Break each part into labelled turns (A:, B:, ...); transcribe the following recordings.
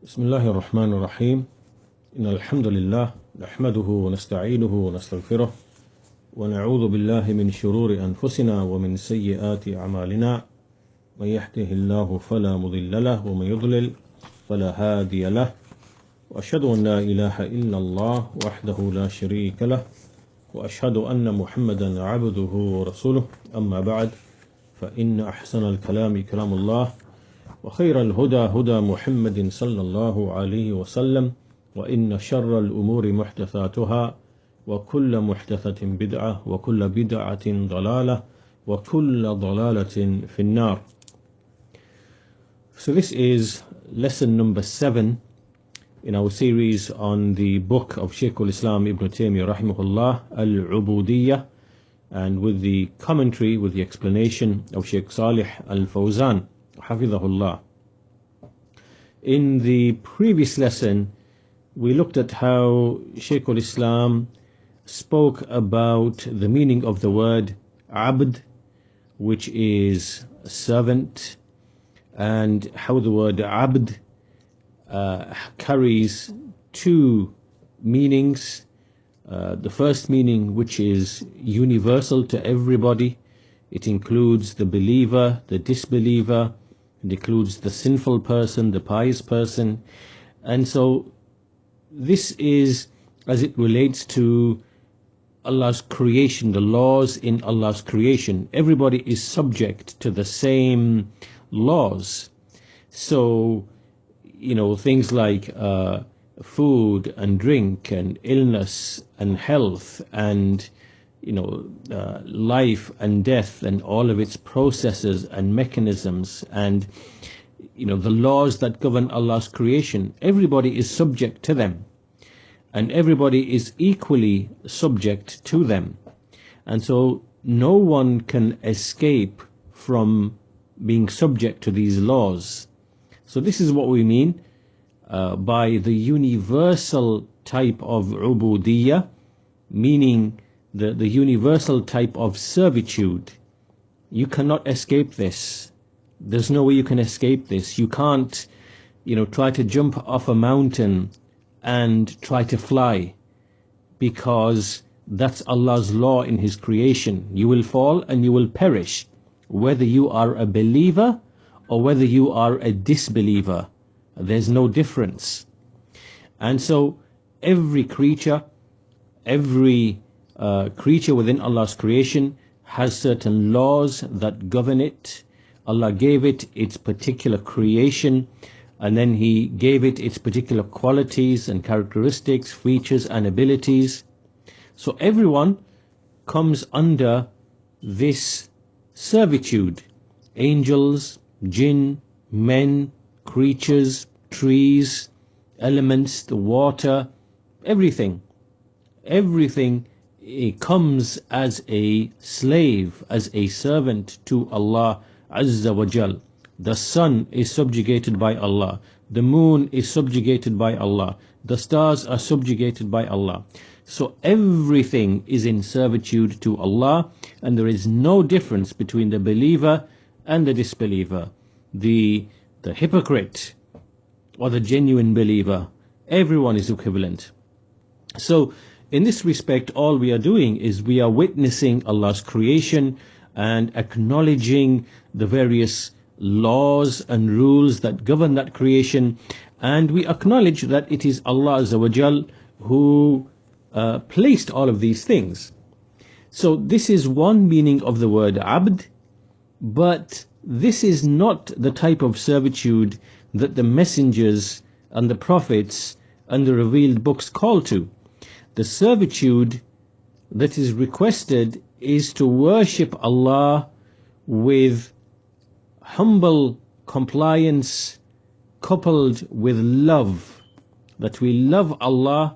A: بسم الله الرحمن الرحيم إن الحمد لله نحمده ونستعينه ونستغفره ونعوذ بالله من شرور أنفسنا ومن سيئات أعمالنا من يهده الله فلا مضل له ومن يضلل فلا هادي له وأشهد أن لا إله إلا الله وحده لا شريك له وأشهد أن محمدا عبده ورسوله أما بعد فإن أحسن الكلام كلام الله وخير الهدى هدى محمد صلى الله عليه وسلم وإن شر الأمور محدثاتها وكل محدثة بدعة وكل بدعة ضلالة وكل ضلالة في النار. So this is lesson number 7 in our series on the book of Shaykh al-Islam Ibn Taymiyyah rahimahullah, Al-Uboodiyyah, and with the commentary, with the explanation of Shaykh Salih al-Fawzan Hafidhahullah. In the previous lesson, we looked at how Shaykh al-Islam spoke about the meaning of the word abd, which is servant, and how the word abd carries two meanings. The first meaning, which is universal to everybody, it includes the believer, the disbeliever, it includes the sinful person, the pious person. And so this is as it relates to Allah's creation, the laws in Allah's creation. Everybody is subject to the same laws. So, things like food and drink and illness and health and life and death and all of its processes and mechanisms and the laws that govern Allah's creation, everybody is subject to them, and everybody is equally subject to them. And so no one can escape from being subject to these laws. So this is what we mean by the universal type of ubudiyyah, meaning the universal type of servitude. You cannot escape this. There's no way you can escape this. You can't, try to jump off a mountain and try to fly, because that's Allah's law in His creation. You will fall and you will perish, whether you are a believer or whether you are a disbeliever. There's no difference. And so every creature within Allah's creation has certain laws that govern it. Allah gave it its particular creation, and then He gave it its particular qualities and characteristics, features and abilities. So everyone comes under this servitude. Angels, jinn, men, creatures, trees, elements, the water, everything. Everything comes as a slave, as a servant to Allah Azza wa Jal. The sun is subjugated by Allah. The moon is subjugated by Allah. The stars are subjugated by Allah. So everything is in servitude to Allah, and there is no difference between the believer and the disbeliever, the hypocrite or the genuine believer. Everyone is equivalent. So in this respect, all we are doing is we are witnessing Allah's creation and acknowledging the various laws and rules that govern that creation, and we acknowledge that it is Allah Azza wa Jal who placed all of these things. So this is one meaning of the word abd, but this is not the type of servitude that the messengers and the prophets and the revealed books call to. The servitude that is requested is to worship Allah with humble compliance coupled with love, that we love Allah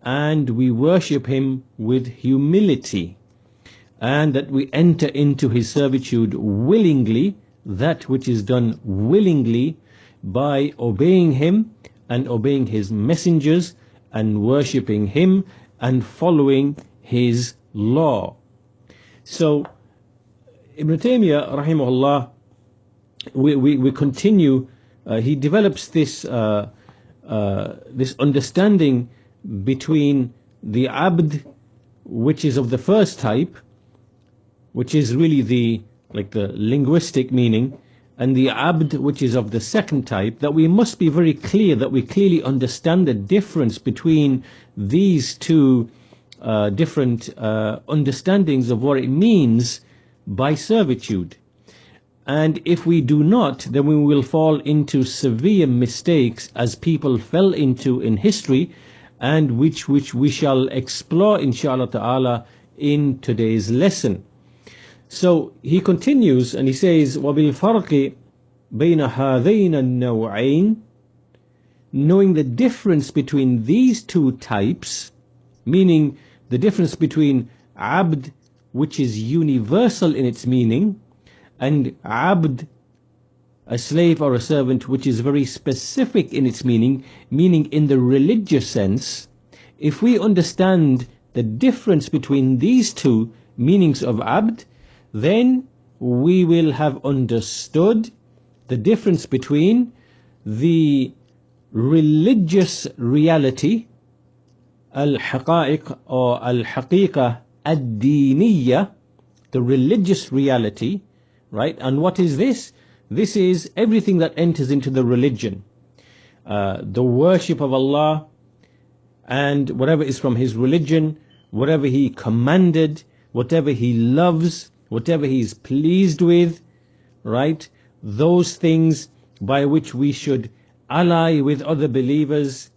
A: and we worship Him with humility, and that we enter into His servitude willingly, that which is done willingly by obeying Him and obeying His messengers and worshipping Him and following His law. So Ibn Taymiyyah rahimahullah, we continue, he develops this this understanding between the abd, which is of the first type, which is really the linguistic meaning, and the abd, which is of the second type, that we must be very clear, that we clearly understand the difference between these two different understandings of what it means by servitude. And if we do not, then we will fall into severe mistakes, as people fell into in history, and which we shall explore inshallah ta'ala in today's lesson. So he continues and he says, وَبِالْفَرْقِ بَيْنَ هَذَيْنَ النَّوْعَيْنِ, knowing the difference between these two types, meaning the difference between abd, which is universal in its meaning, and abd, a slave or a servant, which is very specific in its meaning in the religious sense. If we understand the difference between these two meanings of abd, then we will have understood the difference between the religious reality, al-haqa'iq or al-haqiqa ad-diniyya, the religious reality, right? And what is this? This is everything that enters into the religion, the worship of Allah, and whatever is from His religion, whatever He commanded, whatever He loves, whatever He is pleased with, right? Those things by which we should ally with other believers,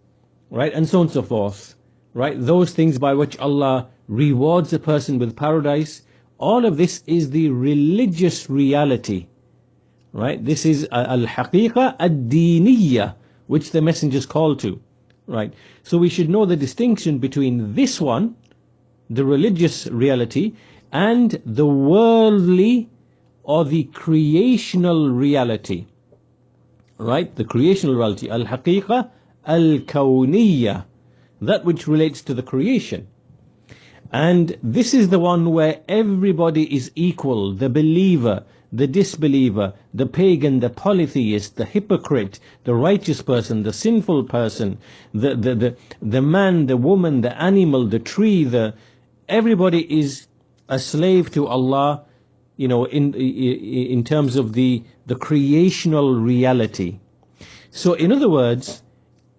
A: right? And so on and so forth, right? Those things by which Allah rewards a person with paradise. All of this is the religious reality, right? This is al-haqiqa ad-diniyya, which the messengers call to, right? So we should know the distinction between this one, the religious reality, and the worldly or the creational reality, right? The creational reality, al-haqiqa al-kawniyya, that which relates to the creation. And this is the one where everybody is equal, the believer, the disbeliever, the pagan, the polytheist, the hypocrite, the righteous person, the sinful person, the man, the woman, the animal, the tree, everybody is a slave to Allah, in terms of the creational reality. So in other words,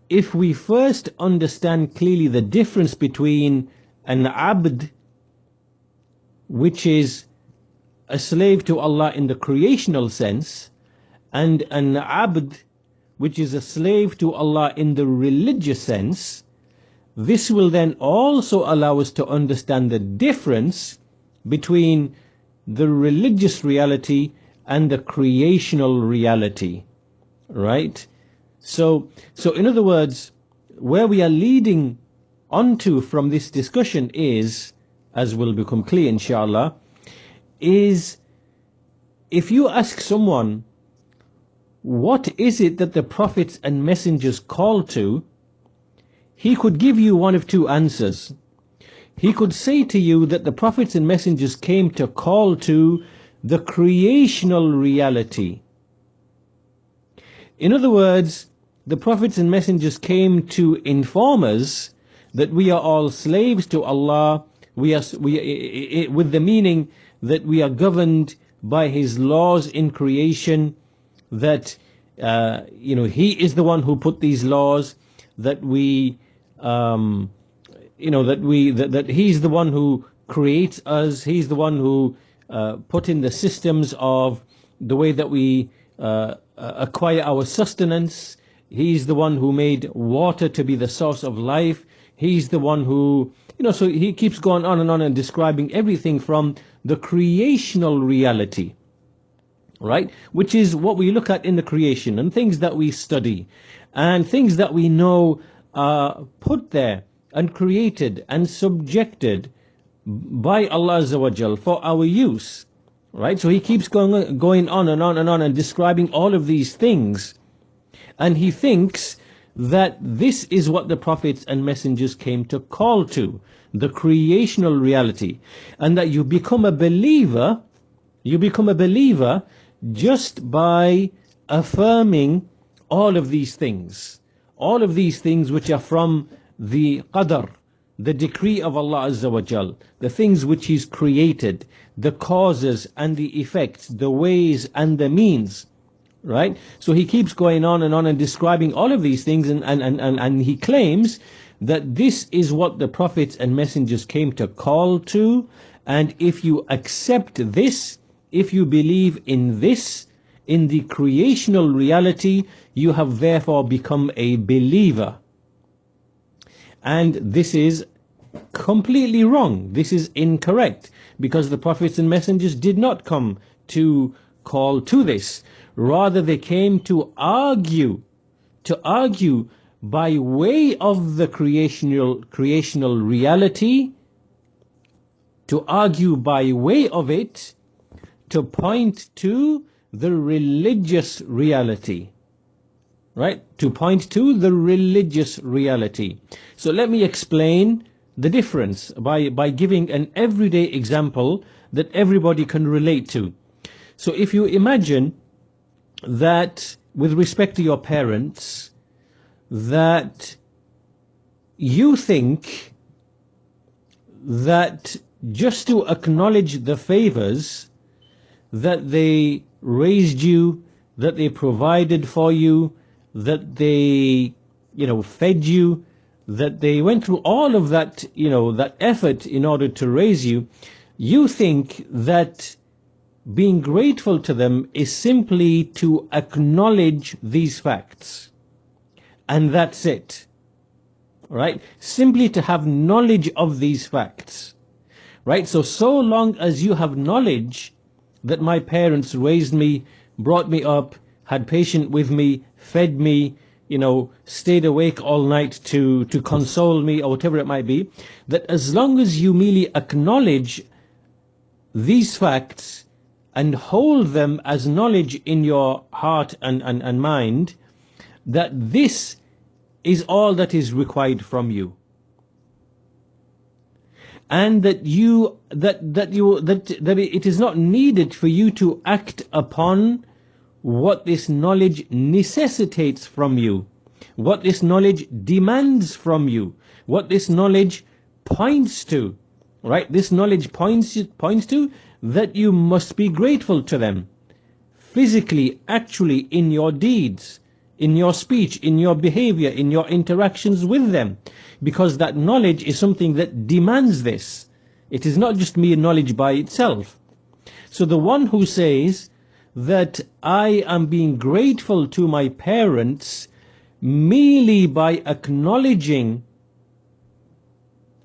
A: if we first understand clearly the difference between an abd, which is a slave to Allah in the creational sense, and an abd, which is a slave to Allah in the religious sense, this will then also allow us to understand the difference between the religious reality and the creational reality, right? So in other words, where we are leading onto from this discussion is, as will become clear inshallah, is if you ask someone, what is it that the prophets and messengers call to, he could give you one of two answers. He could say to you that the prophets and messengers came to call to the creational reality. In other words, the prophets and messengers came to inform us that we are all slaves to Allah, with the meaning that we are governed by His laws in creation, that He is the one who put these laws, that that He's the one who creates us, He's the one who put in the systems of the way that we acquire our sustenance. He's the one who made water to be the source of life. He's the one who, so he keeps going on and describing everything from the creational reality, right? Which is what we look at in the creation, and things that we study, and things that we know are put there and created and subjected by Allah Azza wa Jal for our use, right? So he keeps going on and describing all of these things. And he thinks that this is what the prophets and messengers came to call to, the creational reality. And that you become a believer just by affirming all of these things. all of these things which are from the qadr, the decree of Allah Azza wa Jal, the things which He's created, the causes and the effects, the ways and the means, right? So he keeps going on and describing all of these things, and he claims that this is what the prophets and messengers came to call to, and if you accept this, if you believe in this, in the creational reality, you have therefore become a believer. And this is completely wrong. This is incorrect, because the prophets and messengers did not come to call to this. Rather, they came to argue by way of the creational reality, to argue by way of it, to point to the religious reality. Right? To point to the religious reality. So let me explain the difference by giving an everyday example that everybody can relate to. So if you imagine that with respect to your parents, that you think that just to acknowledge the favors that they raised you, that they provided for you, that they, fed you, that they went through all of that, that effort in order to raise you, you think that being grateful to them is simply to acknowledge these facts. And that's it. Right? Simply to have knowledge of these facts. Right? So long as you have knowledge that my parents raised me, brought me up, had patience with me, fed me, stayed awake all night to console me, or whatever it might be, that as long as you merely acknowledge these facts and hold them as knowledge in your heart and mind, that this is all that is required from you. And that it is not needed for you to act upon what this knowledge necessitates from you, what this knowledge demands from you, what this knowledge points to, right? This knowledge points to that you must be grateful to them, physically, actually, in your deeds, in your speech, in your behavior, in your interactions with them, because that knowledge is something that demands this. It is not just mere knowledge by itself. So the one who says that I am being grateful to my parents merely by acknowledging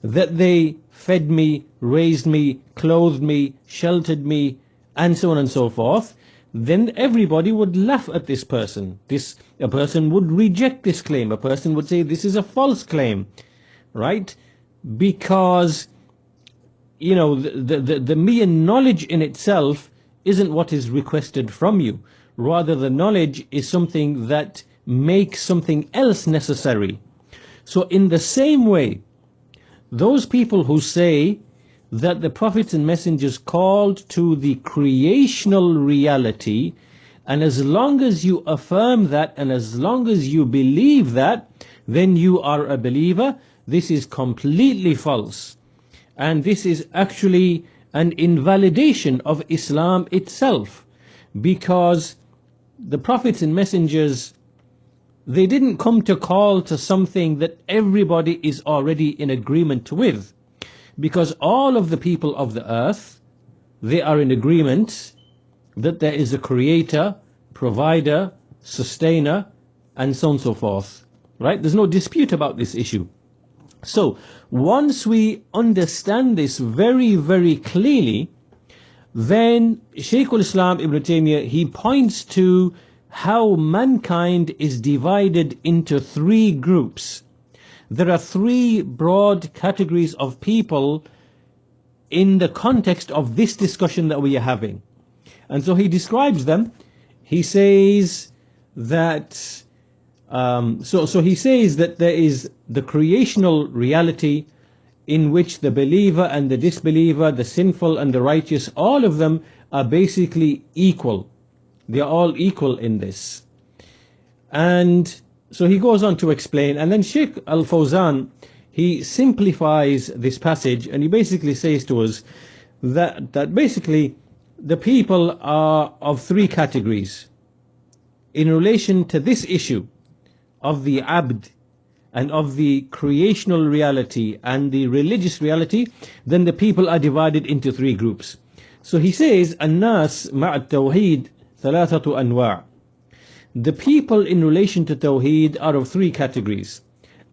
A: that they fed me, raised me, clothed me, sheltered me, and so on and so forth, then everybody would laugh at this person. A person would reject this claim. A person would say this is a false claim, right? Because, the mere knowledge in itself isn't what is requested from you. Rather, the knowledge is something that makes something else necessary. So in the same way, those people who say that the prophets and messengers called to the creational reality, and as long as you affirm that, and as long as you believe that, then you are a believer. This is completely false. And this is actually an invalidation of Islam itself, because the prophets and messengers, they didn't come to call to something that everybody is already in agreement with, because all of the people of the earth, they are in agreement that there is a creator, provider, sustainer, and so on and so forth, right? There's no dispute about this issue. So once we understand this very, very clearly, then Shaykh al-Islam Ibn Taymiyyah, he points to how mankind is divided into three groups. There are three broad categories of people in the context of this discussion that we are having. And so he describes them. He says that so he says that there is the creational reality in which the believer and the disbeliever, the sinful and the righteous, all of them are basically equal. They are all equal in this. And So he goes on to explain, and then Sheikh Al-Fawzan, he simplifies this passage, and he basically says to us that basically the people are of three categories in relation to this issue of the abd and of the creational reality and the religious reality. Then the people are divided into three groups. So he says, الناس مع التوحيد ثلاثة أنواع. The people in relation to Tawheed are of three categories.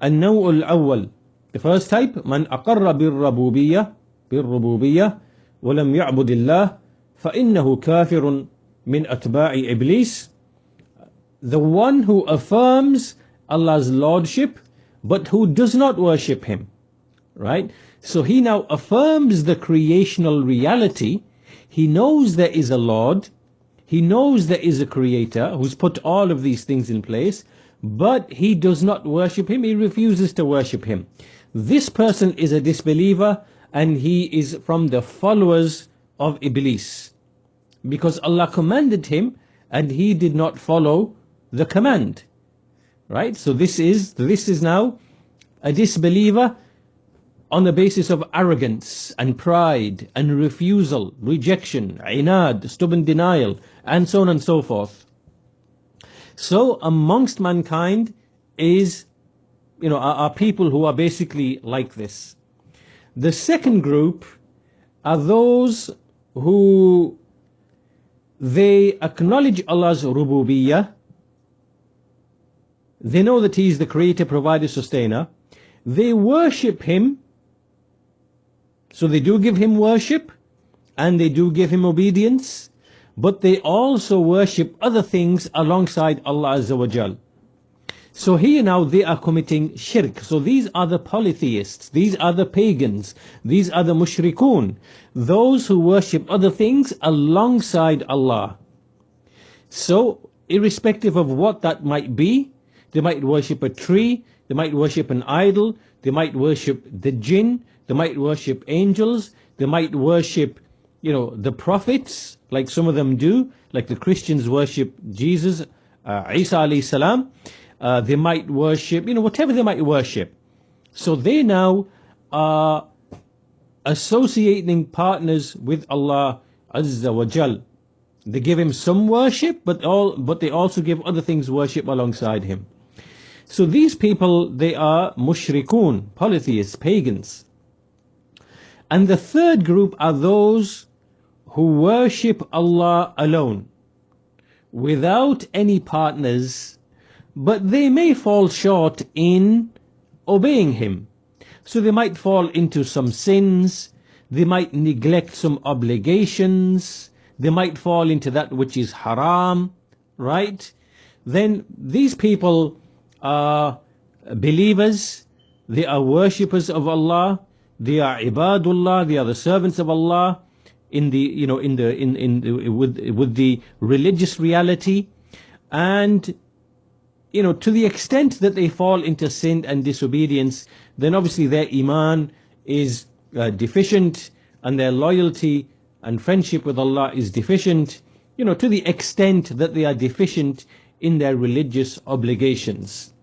A: النوع الأول, the first type, من أقر بالربوبية ولم يعبد الله فإنه كافر من أتباع إبليس. The one who affirms Allah's lordship but who does not worship him. Right? So he now affirms the creational reality. He knows there is a Lord. He knows there is a creator who's put all of these things in place, but he does not worship him. He refuses to worship him. This person is a disbeliever, and he is from the followers of Iblis, because Allah commanded him and he did not follow the command. Right? So this is now a disbeliever on the basis of arrogance and pride and refusal, rejection, inad, stubborn denial, and so on and so forth. So amongst mankind are people who are basically like this. The second group are those who they acknowledge Allah's rububiyyah. They know that He is the creator, provider, sustainer. They worship Him. So they do give Him worship and they do give Him obedience, but they also worship other things alongside Allah Azza wa Jal. So here now they are committing shirk. So these are the polytheists, these are the pagans, these are the mushrikun, those who worship other things alongside Allah. So irrespective of what that might be, they might worship a tree, they might worship an idol, they might worship the jinn, they might worship angels, they might worship, the prophets, like some of them do, like the Christians worship Jesus, Isa alayhi salam. They might worship, whatever they might worship. So they now are associating partners with Allah Azza wa Jal. They give Him some worship, but they also give other things worship alongside Him. So these people, they are mushrikun, polytheists, pagans. And the third group are those who worship Allah alone, without any partners, but they may fall short in obeying Him. So they might fall into some sins, they might neglect some obligations, they might fall into that which is haram, right? Then these people are believers, they are worshippers of Allah, they are ibadullah, they are the servants of Allah with the religious reality. And to the extent that they fall into sin and disobedience, then obviously their iman is deficient, and their loyalty and friendship with Allah is deficient, to the extent that they are deficient in their religious obligations.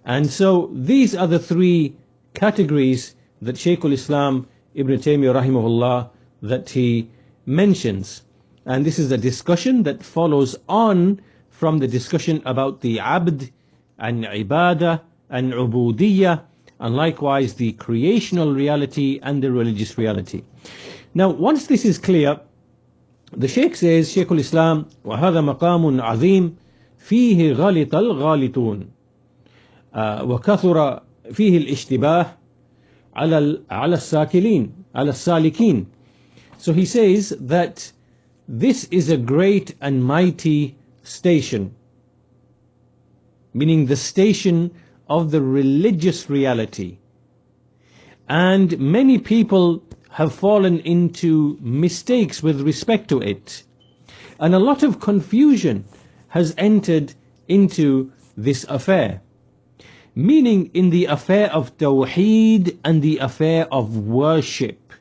A: And so these are the three categories that Shaykh al-Islam Ibn Taymiyyah rahimahullah that he mentions. And this is a discussion that follows on from the discussion about the abd and ibadah and uboodiyyah, and likewise the creational reality and the religious reality. Now, once this is clear, the Shaykh says, Shaykh al-Islam, وَهَذَا مَقَامٌ عَظِيمٌ فِيهِ غَلِطَ الْغَالِطُونَ وَكَثُرَ فِيهِ الْإِشْتِبَاهِ على السالكين. So he says that this is a great and mighty station, meaning the station of the religious reality. And many people have fallen into mistakes with respect to it. And a lot of confusion has entered into this affair. Meaning in the affair of Tawheed and the affair of worship.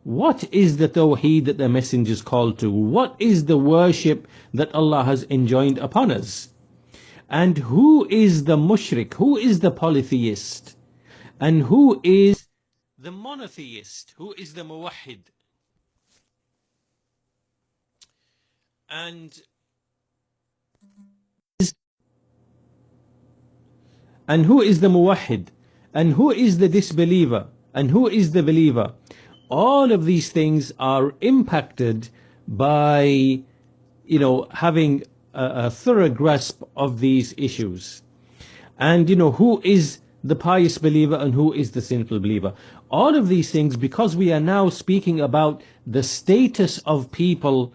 A: What is the Tawheed that the messengers called to? What is the worship that Allah has enjoined upon us? And who is the mushrik? Who is the polytheist? And who is the monotheist? Who is the muwahhid? And who is the muwahhid? And who is the disbeliever? And who is the believer? All of these things are impacted by, having a thorough grasp of these issues. And, who is the pious believer and who is the sinful believer? All of these things, because we are now speaking about the status of people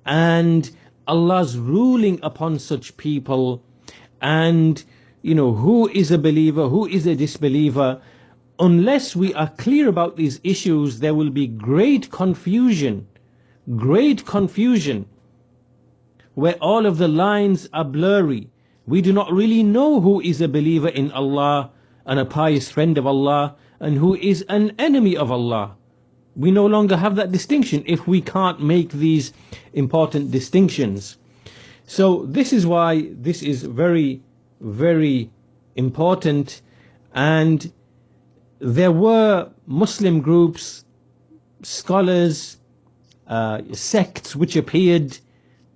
A: and Allah's ruling upon such people, and who is a believer, who is a disbeliever, unless we are clear about these issues, there will be great confusion, where all of the lines are blurry. We do not really know who is a believer in Allah and a pious friend of Allah, and who is an enemy of Allah. We no longer have that distinction if we can't make these important distinctions. So this is why this is very, very important. And there were Muslim groups, scholars, sects which appeared,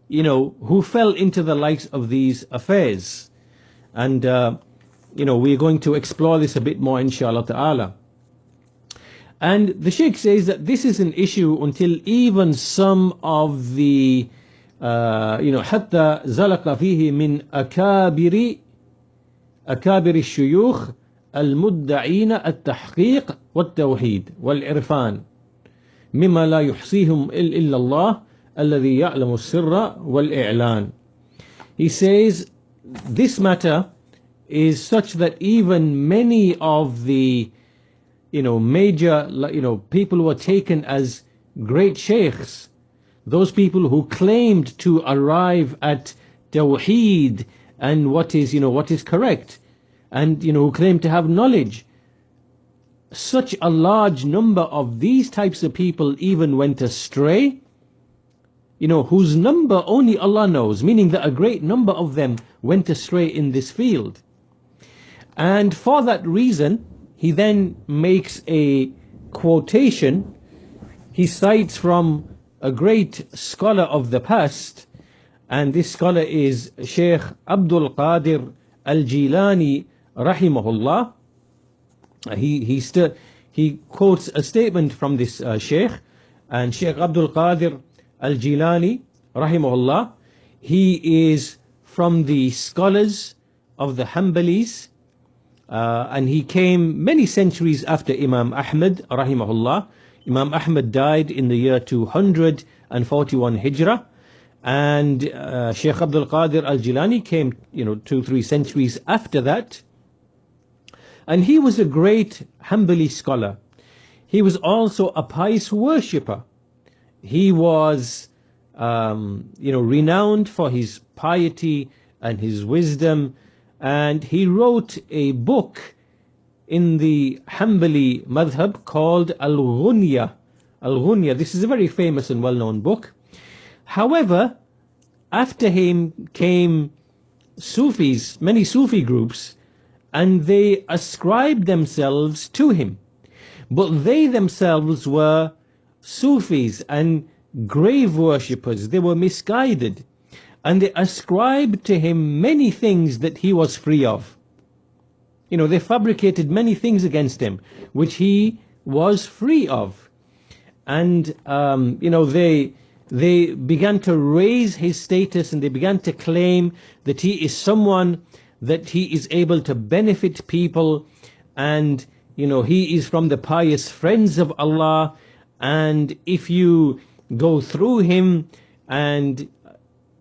A: who fell into the likes of these affairs. And, we're going to explore this a bit more, inshallah ta'ala. And the Sheikh says that this is an issue until even some of the, حتى زلق فيه من أكابر الشيوخ المدعين التحقيق والتوحيد والعرفان مما لا يحصيهم إلا الله الذي يعلم السر والإعلان. He says this matter is such that even many of the major people who are taken as great sheikhs, those people who claimed to arrive at tawheed and what is correct, and who claim to have knowledge, such a large number of these types of people even went astray, whose number only Allah knows, meaning that a great number of them went astray in this field. And for that reason, he then makes a quotation. He cites from a great scholar of the past, and this scholar is Sheikh Abdul Qadir al-Jilani rahimahullah. He quotes a statement from this Sheikh, and Sheikh Abdul Qadir al-Jilani rahimahullah, he is from the scholars of the Hanbalis, and he came many centuries after Imam Ahmad rahimahullah. Imam Ahmad died in the year 241 Hijrah, and Sheikh Abdul Qadir al-Jilani came 2-3 centuries after that. And he was a great Hanbali scholar. He was also a pious worshipper. He was renowned for his piety and his wisdom, and he wrote a book in the Hanbali madhab called Al-Ghunya. Al-Ghunya, this is a very famous and well-known book. However, after him came Sufis, many Sufi groups, and they ascribed themselves to him. But they themselves were Sufis and grave worshippers. They were misguided, and they ascribed to him many things that he was free of. They fabricated many things against him, which he was free of. And, they began to raise his status, and they began to claim that he is someone that he is able to benefit people, and, he is from the pious friends of Allah, and if you go through him and,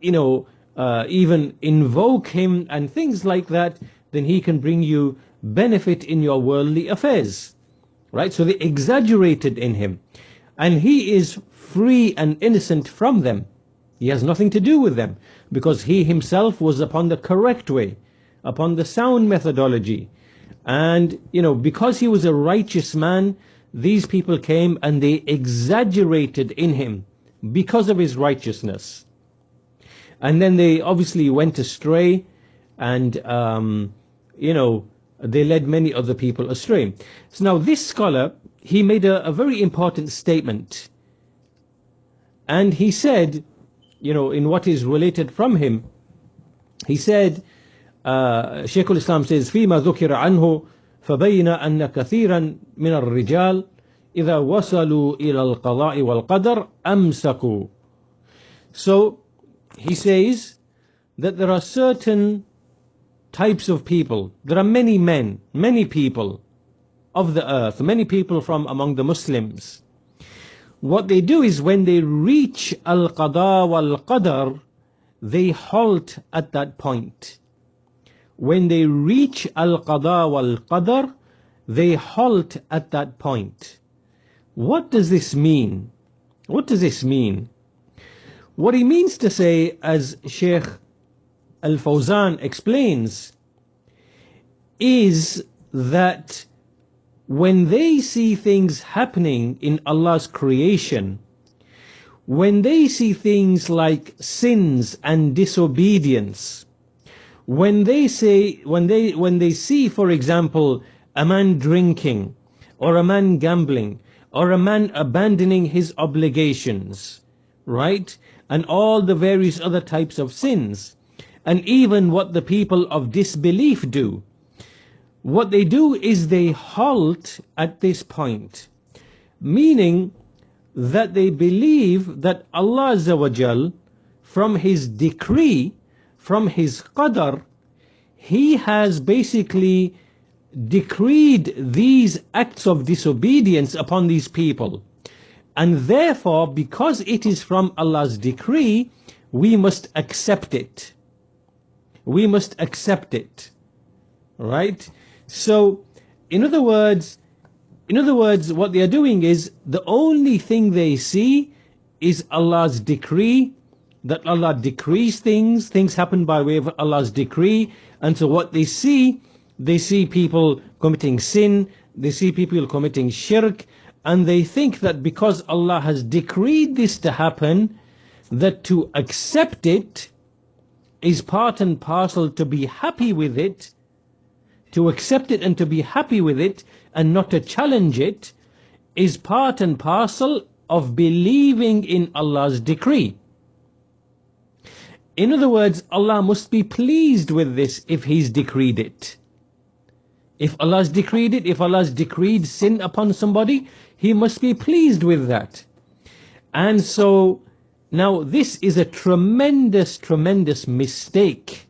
A: even invoke him and things like that, then he can bring you benefit in your worldly affairs. Right? So they exaggerated in him. And he is free and innocent from them. He has nothing to do with them, because he himself was upon the correct way, upon the sound methodology. And, because he was a righteous man, these people came and they exaggerated in him because of his righteousness. And then they obviously went astray, and they led many other people astray. So now this scholar, he made a very important statement, and he said, in what is related from him, he said, Shaykh al-Islam says, فيما ذكر عنه فبين أن كثيرا من الرجال إذا وصلوا إلى القضاء والقدر أمسكوا. So he says that there are certain types of people. There are many men, many people of the earth, many people from among the Muslims. What they do is when they reach al-qada wal-qadar, they halt at that point. When they reach al-qada wal-qadar, they halt at that point. What does this mean? What does this mean? What he means to say, as Sheikh Al-Fawzan explains, is that when they see things happening in Allah's creation, when they see things like sins and disobedience, when they see, for example, a man drinking, or a man gambling, or a man abandoning his obligations, right? And all the various other types of sins, and even what the people of disbelief do, what they do is they halt at this point, meaning that they believe that Allah Azza wa Jal, from His decree, from His qadar, He has basically decreed these acts of disobedience upon these people. And therefore, because it is from Allah's decree, we must accept it. We must accept it. Right? So, in other words, what they are doing is, the only thing they see is Allah's decree, that Allah decrees things happen by way of Allah's decree. And so what they see people committing sin, they see people committing shirk, and they think that because Allah has decreed this to happen, that to accept it is part and parcel, to be happy with it, to accept it and to be happy with it, and not to challenge it, is part and parcel of believing in Allah's decree. In other words, Allah must be pleased with this if He's decreed it. If Allah's decreed it, if Allah's decreed sin upon somebody, He must be pleased with that. And so, now this is a tremendous, tremendous mistake,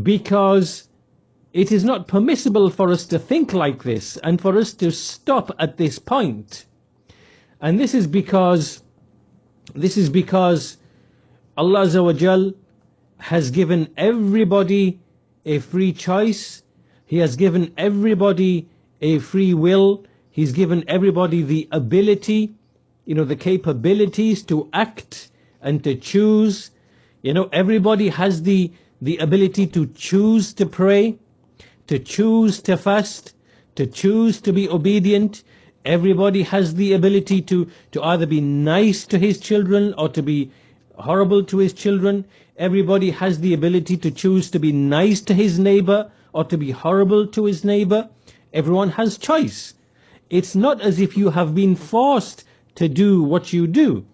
A: because it is not permissible for us to think like this and for us to stop at this point. And this is because Allah Azza wa Jal has given everybody a free choice. He has given everybody a free will. He's given everybody the ability, the capabilities to act and to choose. Everybody has the ability to choose to pray, to choose to fast, to choose to be obedient. Everybody has the ability to either be nice to his children or to be horrible to his children. Everybody has the ability to choose to be nice to his neighbor or to be horrible to his neighbor. Everyone has choice. It's not as if you have been forced to do what you do.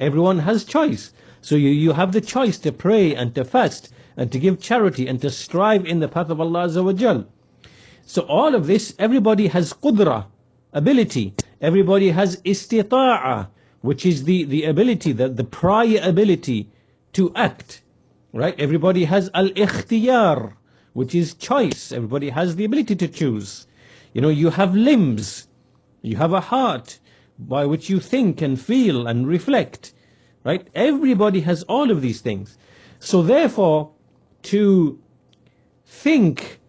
A: Everyone has choice. So you have the choice to pray and to fast and to give charity and to strive in the path of Allah Azza wa Jal. So all of this, everybody has qudra, ability. Everybody has istita'a, which is the ability, the prior ability to act. Right? Everybody has al-ikhtiyar, which is choice. Everybody has the ability to choose. You have limbs. You have a heart by which you think and feel and reflect. Right? Everybody has all of these things. So therefore, to think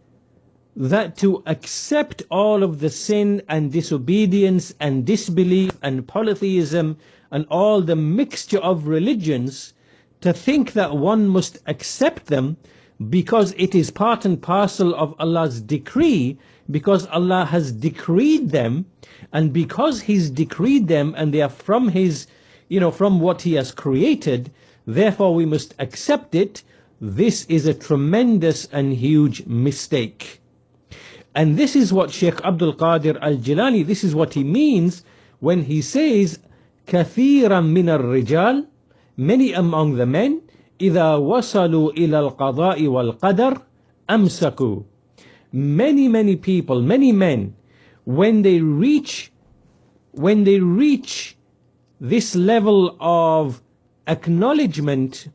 A: that to accept all of the sin and disobedience and disbelief and polytheism and all the mixture of religions, to think that one must accept them because it is part and parcel of Allah's decree, because Allah has decreed them, and because He's decreed them and they are from His, from what He has created, therefore we must accept it. this is a tremendous and huge mistake. And this is what Sheikh Abdul Qadir al-Jilani, this is what he means when he says, كَثِيرًا مِنَ الرِّجَالِ, many among the men, إِذَا وَصَلُوا إِلَى الْقَضَاءِ وَالْقَدَرِ أَمْسَكُوا. Many people, many men, when they reach this level of acknowledgement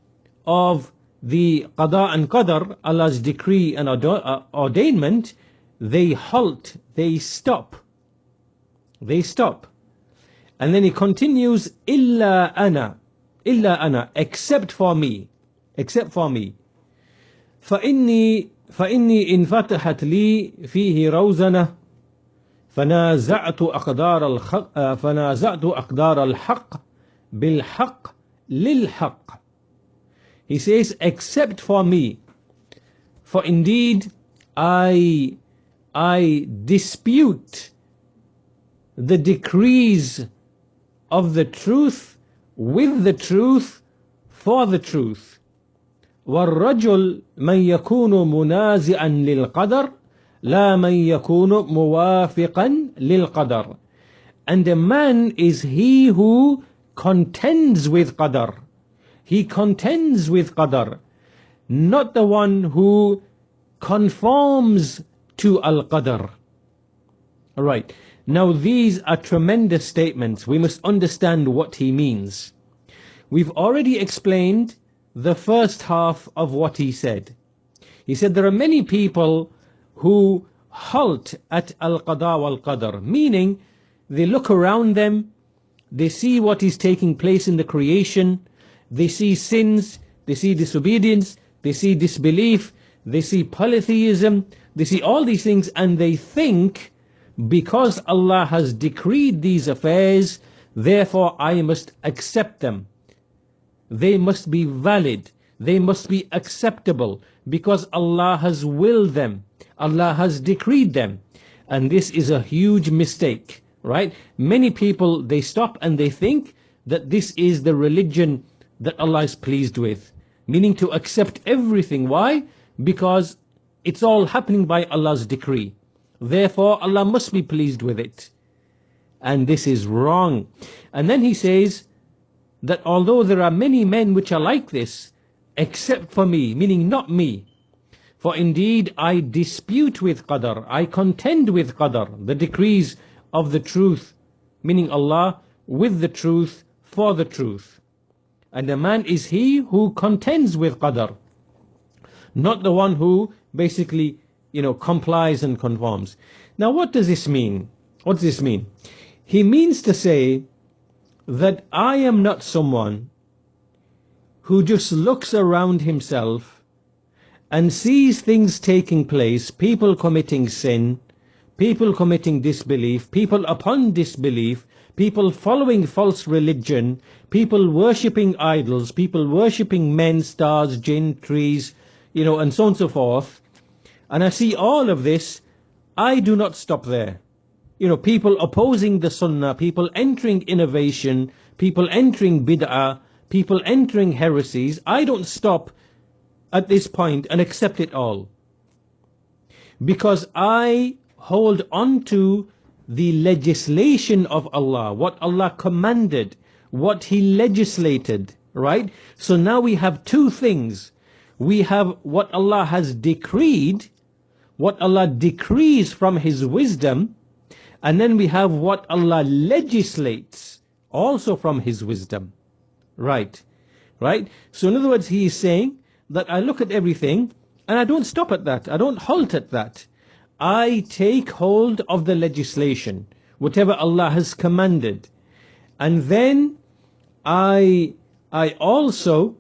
A: of the qada and qadar, Allah's decree and ordainment, they halt, they stop. And then he continues, إِلَّا أَنَا, except for me. فَإِنِّي إِنْ فَتَحَتْ لِي فِيهِ رَوْزَنَةٌ فنازعت أقدار الحق بالحق للحق. He says, except for me, for indeed I dispute the decrees of the truth with the truth for the truth. والرجل من يكون منازعا للقدر لا من يكون موافقا للقدر. And a man is he who contends with qadar. He contends with qadar, not the one who conforms to al-qadar. All right. Now these are tremendous statements. We must understand what he means. We've already explained the first half of what he said. He said there are many people who halt at al-qada wal-qadar, meaning they look around them, they see what is taking place in the creation, they see sins, they see disobedience, they see disbelief, they see polytheism, they see all these things, and they think, because Allah has decreed these affairs, therefore I must accept them. They must be valid, they must be acceptable, because Allah has willed them, Allah has decreed them. And this is a huge mistake, right? Many people, they stop and they think that this is the religion that Allah is pleased with, meaning to accept everything. Why? Because it's all happening by Allah's decree. Therefore, Allah must be pleased with it. And this is wrong. And then he says that although there are many men which are like this, except for me, meaning not me, for indeed I dispute with qadar, I contend with qadar, the decrees of the truth, meaning Allah, with the truth, for the truth. And a man is he who contends with qadar, not the one who basically, complies and conforms. Now what does this mean? What does this mean? He means to say that I am not someone who just looks around himself and sees things taking place, people committing sin, people committing disbelief, people upon disbelief, people following false religion, people worshipping idols, people worshipping men, stars, jinn, trees, and so on and so forth. And I see all of this, I do not stop there. People opposing the sunnah, people entering innovation, people entering bid'ah, people entering heresies. I don't stop at this point and accept it all, because I hold on to the legislation of Allah, what Allah commanded, what He legislated, right? So now we have two things. We have what Allah has decreed, what Allah decrees from His wisdom, and then we have what Allah legislates also from His wisdom. Right? So in other words, he is saying that I look at everything and I don't stop at that. I don't halt at that. I take hold of the legislation, whatever Allah has commanded. And then I also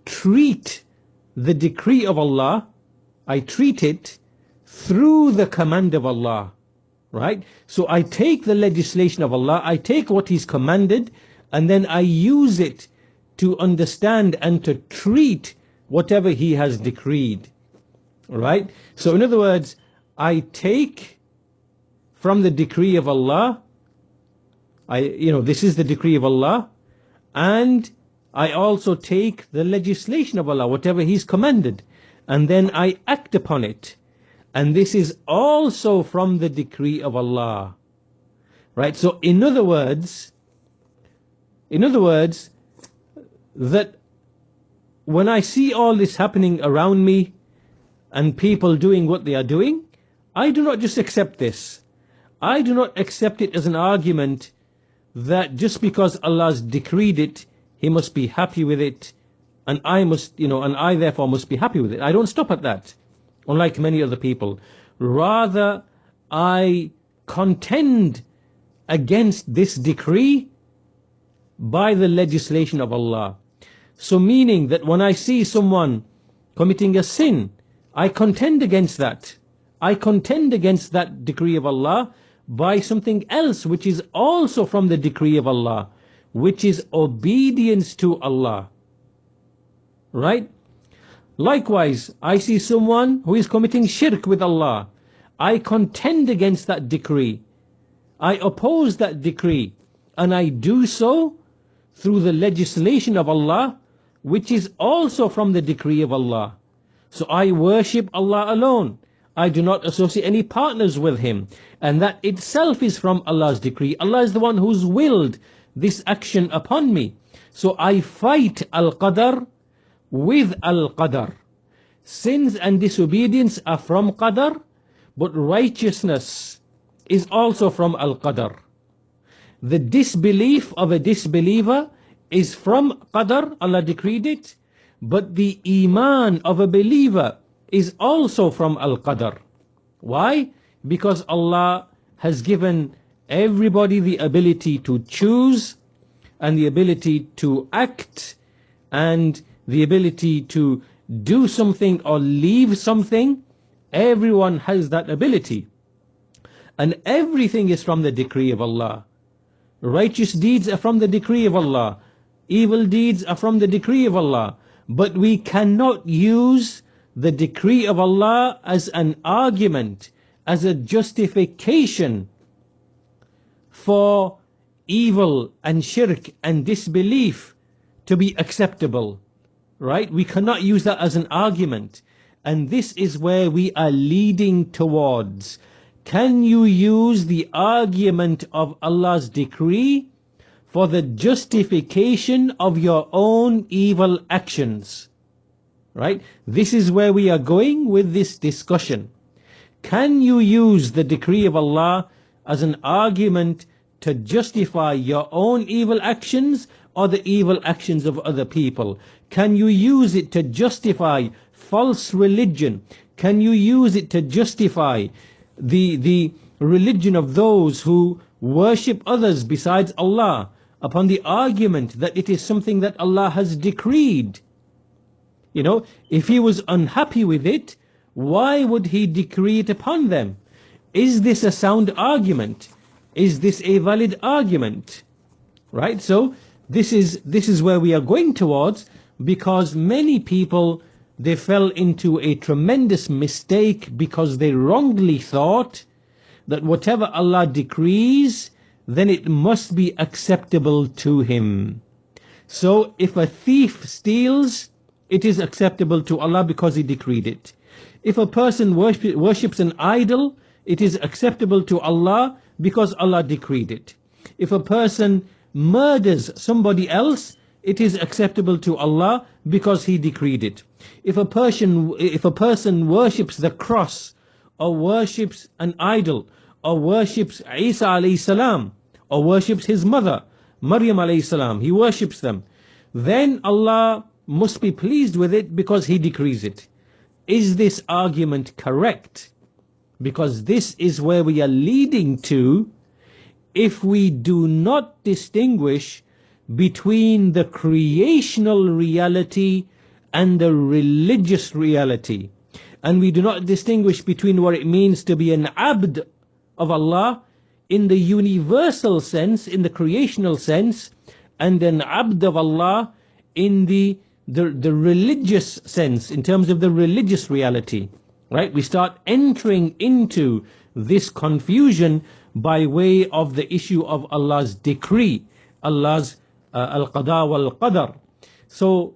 A: treat the decree of Allah, I treat it through the command of Allah, right? So I take the legislation of Allah, I take what He's commanded, and then I use it to understand and to treat whatever He has decreed, right? So in other words, I take from the decree of Allah, this is the decree of Allah, and I also take the legislation of Allah, whatever He's commanded, and then I act upon it. And this is also from the decree of Allah. Right? So in other words, that when I see all this happening around me and people doing what they are doing, I do not just accept this. I do not accept it as an argument that just because Allah's decreed it, He must be happy with it, and I must, and I therefore must be happy with it. I don't stop at that, unlike many other people. Rather, I contend against this decree by the legislation of Allah. So meaning that when I see someone committing a sin, I contend against that. I contend against that decree of Allah by something else which is also from the decree of Allah, which is obedience to Allah. Right? Likewise, I see someone who is committing shirk with Allah. I contend against that decree. I oppose that decree, and I do so through the legislation of Allah, which is also from the decree of Allah. So I worship Allah alone. I do not associate any partners with Him. And that itself is from Allah's decree. Allah is the one who's willed this action upon me. So I fight Al-Qadr with Al-Qadr. Sins and disobedience are from Qadr, but righteousness is also from Al-Qadr. The disbelief of a disbeliever is from Qadr, Allah decreed it, but the Iman of a believer is also from Al-Qadr. Why? Because Allah has given everybody the ability to choose, and the ability to act, and the ability to do something or leave something. Everyone has that ability. And everything is from the decree of Allah. Righteous deeds are from the decree of Allah. Evil deeds are from the decree of Allah. But we cannot use the decree of Allah as an argument, as a justification for evil and shirk and disbelief to be acceptable. Right? We cannot use that as an argument. And this is where we are leading towards. Can you use the argument of Allah's decree for the justification of your own evil actions? Right? This is where we are going with this discussion. Can you use the decree of Allah as an argument to justify your own evil actions or the evil actions of other people? Can you use it to justify false religion? Can you use it to justify the religion of those who worship others besides Allah upon the argument that it is something that Allah has decreed? If He was unhappy with it, why would He decree it upon them? Is this a sound argument? Is this a valid argument? Right? So this is where we are going towards, because many people, they fell into a tremendous mistake because they wrongly thought that whatever Allah decrees, then it must be acceptable to Him. So if a thief steals, it is acceptable to Allah because He decreed it. If a person worships an idol, it is acceptable to Allah because Allah decreed it. If a person murders somebody else, it is acceptable to Allah because He decreed it. If a person worships the cross, or worships an idol, or worships Isa alayhi salam, or worships his mother, Maryam alayhi salam, he worships them, then Allah must be pleased with it because He decrees it. Is this argument correct? Because this is where we are leading to if we do not distinguish between the creational reality and the religious reality. And we do not distinguish between what it means to be an abd of Allah in the universal sense, in the creational sense, and an abd of Allah in the religious sense, in terms of the religious reality. Right? We start entering into this confusion by way of the issue of Allah's decree, Allah's al-qada wal-qadar. So,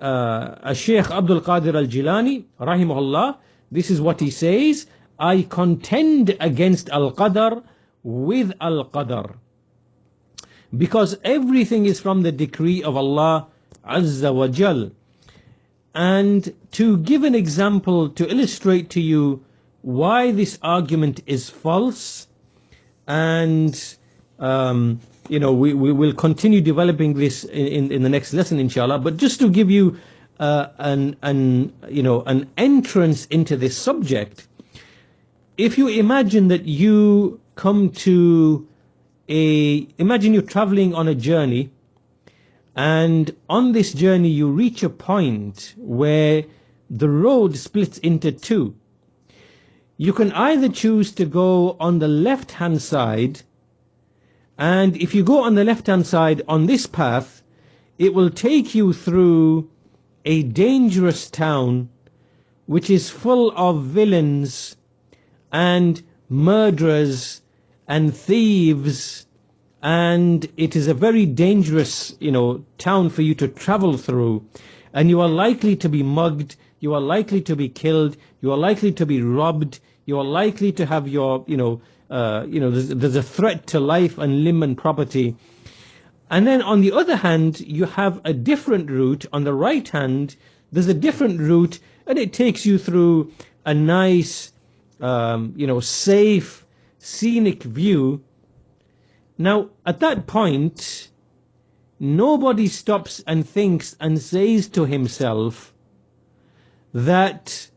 A: Shaykh Abdul Qadir al-Jilani, rahimahullah, this is what he says: I contend against al-Qadr with al-Qadr. Because everything is from the decree of Allah Azza wa Jal. And to give an example to illustrate to you why this argument is false, and we will continue developing this in the next lesson, inshallah. But just to give you an entrance into this subject, if you imagine that you come to imagine you're traveling on a journey, and on this journey you reach a point where the road splits into two. You can either choose to go on the left hand side, and if you go on the left hand side on this path, it will take you through a dangerous town which is full of villains and murderers and thieves, and it is a very dangerous, town for you to travel through, and you are likely to be mugged, you are likely to be killed, you are likely to be robbed, you are likely to have your, there's a threat to life and limb and property. And then on the other hand, you have a different route. On the right hand, there's a different route, and it takes you through a nice, safe, scenic view. Now, at that point, nobody stops and thinks and says to himself that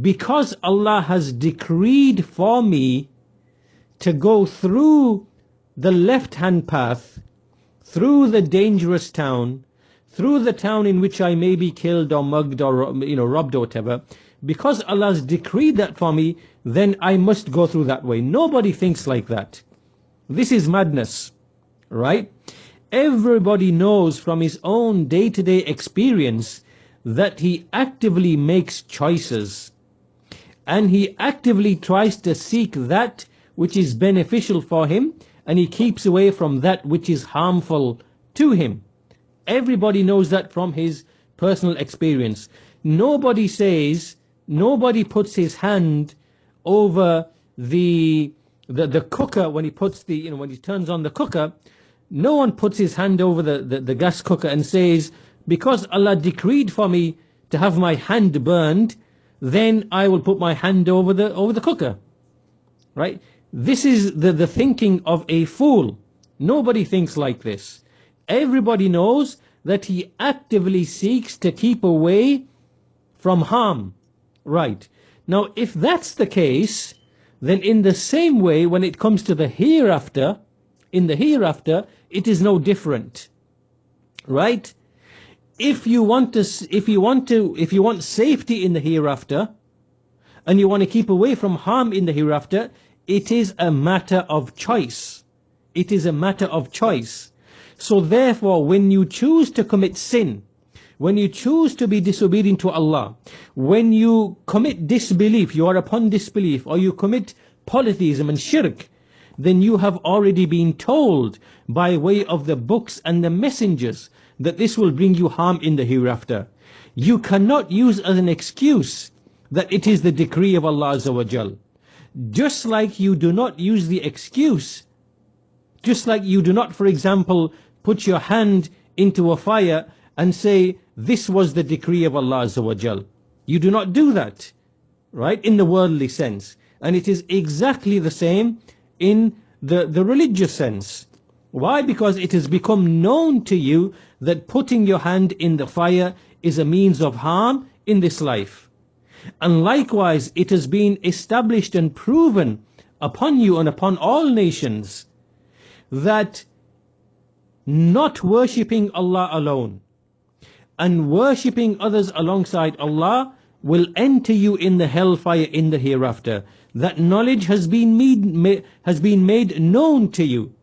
A: because Allah has decreed for me to go through the left-hand path, through the dangerous town, through the town in which I may be killed or mugged or robbed or whatever, because Allah has decreed that for me, then I must go through that way. Nobody thinks like that. This is madness, right? Everybody knows from his own day-to-day experience that he actively makes choices, and he actively tries to seek that which is beneficial for him, and he keeps away from that which is harmful to him. Everybody knows that from his personal experience. Nobody puts his hand over the cooker when he puts when he turns on the cooker. No one puts his hand over the gas cooker and says, because Allah decreed for me to have my hand burned, then I will put my hand over the cooker. Right? This is the thinking of a fool. Nobody thinks like this. Everybody knows that he actively seeks to keep away from harm. Right. Now, if that's the case, then in the same way, when it comes to the hereafter, in the hereafter, it is no different. Right? If you want safety in the hereafter, and you want to keep away from harm in the hereafter, it is a matter of choice. It is a matter of choice. So therefore, when you choose to commit sin, when you choose to be disobedient to Allah, when you commit disbelief, you are upon disbelief, or you commit polytheism and shirk, then you have already been told by way of the books and the messengers that this will bring you harm in the hereafter. You cannot use as an excuse that it is the decree of Allah Azza wa Jal. Just like you do not use the excuse, just like you do not, for example, put your hand into a fire and say, this was the decree of Allah Azza wa Jal. You do not do that, right, in the worldly sense. And it is exactly the same in the religious sense. Why? Because it has become known to you that putting your hand in the fire is a means of harm in this life. And likewise, it has been established and proven upon you and upon all nations that not worshipping Allah alone and worshipping others alongside Allah will enter you in the hellfire in the hereafter. That knowledge has been made known to you.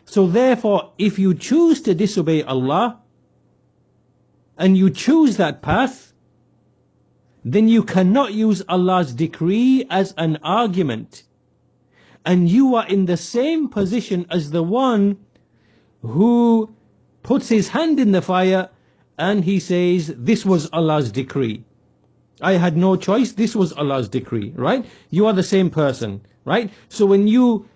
A: So therefore, if you choose to disobey Allah and you choose that path, then you cannot use Allah's decree as an argument. And you are in the same position as the one who puts his hand in the fire and he says, this was Allah's decree. I had no choice, this was Allah's decree, right? You are the same person, right? So when you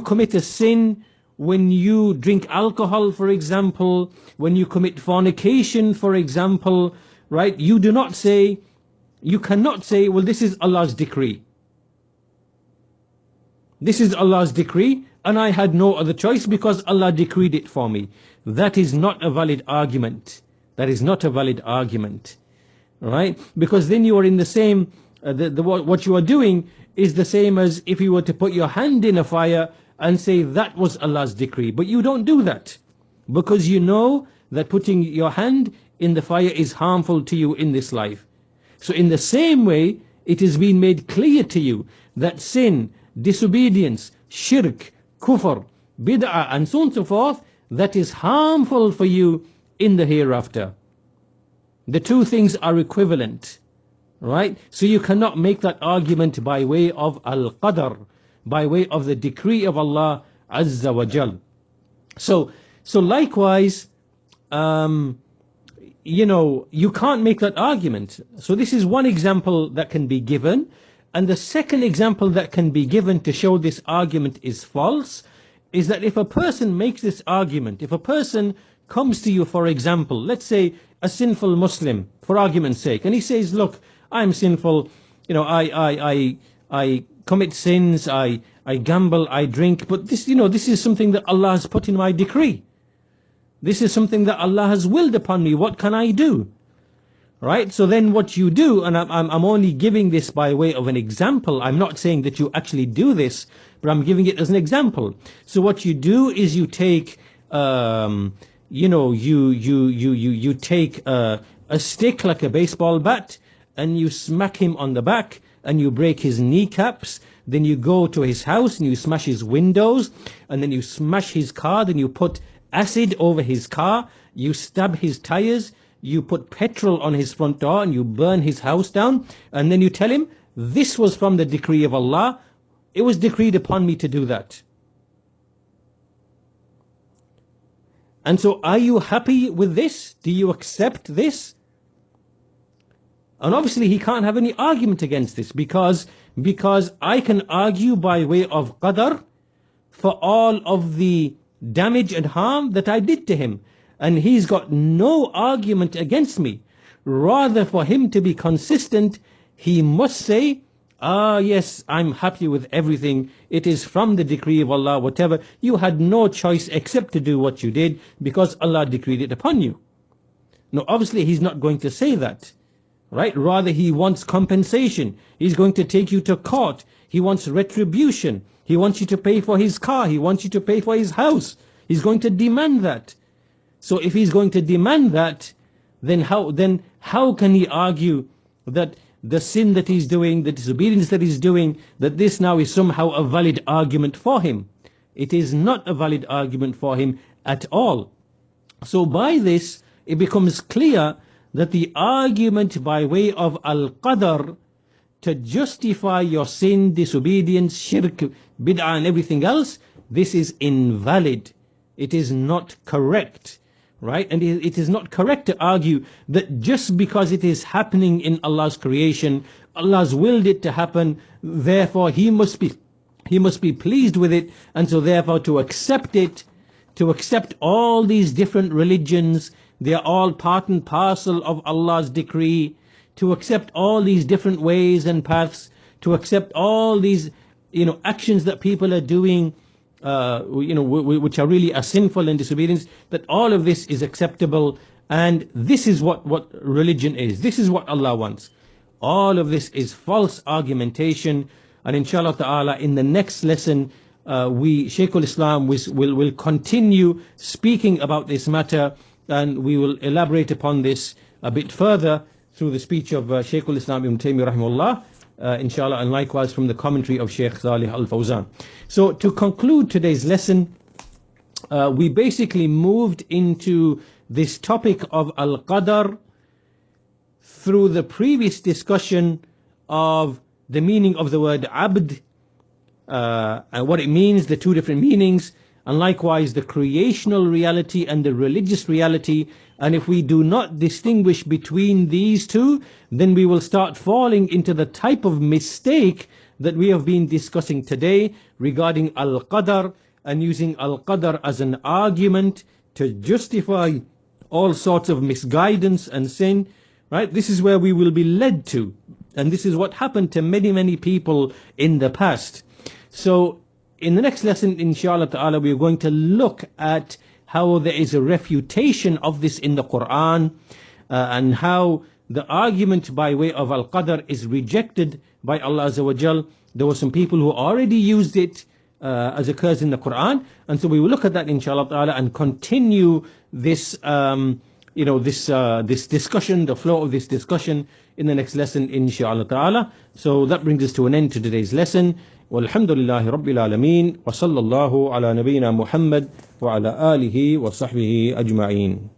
A: commit a sin, when you drink alcohol, for example, when you commit fornication, for example, right? You cannot say, well, this is Allah's decree. This is Allah's decree, and I had no other choice because Allah decreed it for me. That is not a valid argument. That is not a valid argument. Right? Because then you are in the same, what you are doing is the same as if you were to put your hand in a fire and say that was Allah's decree. But you don't do that, because you know that putting your hand in the fire is harmful to you in this life. So in the same way, it has been made clear to you that sin, disobedience, shirk, kufr, bid'ah, and so on and so forth, that is harmful for you in the hereafter. The two things are equivalent, right? So you cannot make that argument by way of al-qadr, by way of the decree of Allah Azza wa Jal. So likewise, you can't make that argument. So this is one example that can be given. And the second example that can be given to show this argument is false is that if a person makes this argument, if a person comes to you, for example, let's say a sinful Muslim, for argument's sake, and he says, look, I'm sinful, I commit sins, I gamble, I drink, but this is something that Allah has put in my decree. This is something that Allah has willed upon me. What can I do? Right? So then what you do, and I'm only giving this by way of an example. I'm not saying that you actually do this, but I'm giving it as an example. So what you do is you take, you take a stick like a baseball bat, and you smack him on the back, and you break his kneecaps. Then you go to his house and you smash his windows, and then you smash his car. Then you put acid over his car. You stab his tires. You put petrol on his front door, and you burn his house down. And then you tell him, this was from the decree of Allah. It was decreed upon me to do that. And so are you happy with this? Do you accept this? And obviously he can't have any argument against this, because I can argue by way of qadar for all of the damage and harm that I did to him. And he's got no argument against me. Rather, for him to be consistent, he must say, yes, I'm happy with everything. It is from the decree of Allah, whatever. You had no choice except to do what you did because Allah decreed it upon you. Now, obviously, he's not going to say that, right? Rather, he wants compensation. He's going to take you to court. He wants retribution. He wants you to pay for his car. He wants you to pay for his house. He's going to demand that. So if he's going to demand that, then how can he argue that the sin that he's doing, the disobedience that he's doing, that this now is somehow a valid argument for him? It is not a valid argument for him at all. So by this, it becomes clear that the argument by way of al-qadr to justify your sin, disobedience, shirk, bid'ah and everything else, this is invalid. It is not correct. Right? And it is not correct to argue that just because it is happening in Allah's creation, Allah's willed it to happen, therefore He must be pleased with it, and so therefore to accept it, to accept all these different religions, they are all part and parcel of Allah's decree, to accept all these different ways and paths, to accept all these actions that people are doing, which are really sinful and disobedience, that all of this is acceptable, and this is what religion is. This is what Allah wants. All of this is false argumentation, and inshallah ta'ala in the next lesson Shaykh al-Islam will continue speaking about this matter, and we will elaborate upon this a bit further through the speech of Shaykh al-Islam Ibn Taymiyyah rahimahullah, inshallah, and likewise from the commentary of Shaykh Salih al-Fawzan. So to conclude today's lesson, we basically moved into this topic of al-qadar through the previous discussion of the meaning of the word abd, and what it means, the two different meanings, and likewise the creational reality and the religious reality, And if we do not distinguish between these two, then we will start falling into the type of mistake that we have been discussing today regarding al-qadar, and using al-qadar as an argument to justify all sorts of misguidance and sin, right? This is where we will be led to. And this is what happened to many, many people in the past. So in the next lesson, inshallah ta'ala, we are going to look at how there is a refutation of this in the Quran, and how the argument by way of al-qadr is rejected by Allah Azza wa Jal. There were some people who already used it as occurs in the Quran, and so we will look at that inshallah ta'ala and continue this this discussion, the flow of this discussion in the next lesson inshallah ta'ala. So that brings us to an end to today's lesson. Walhamdulillahi Rabbil Alameen, wa sallallahu ala nabiyyina Muhammad wa ala alihi wa sahbihi ajma'een.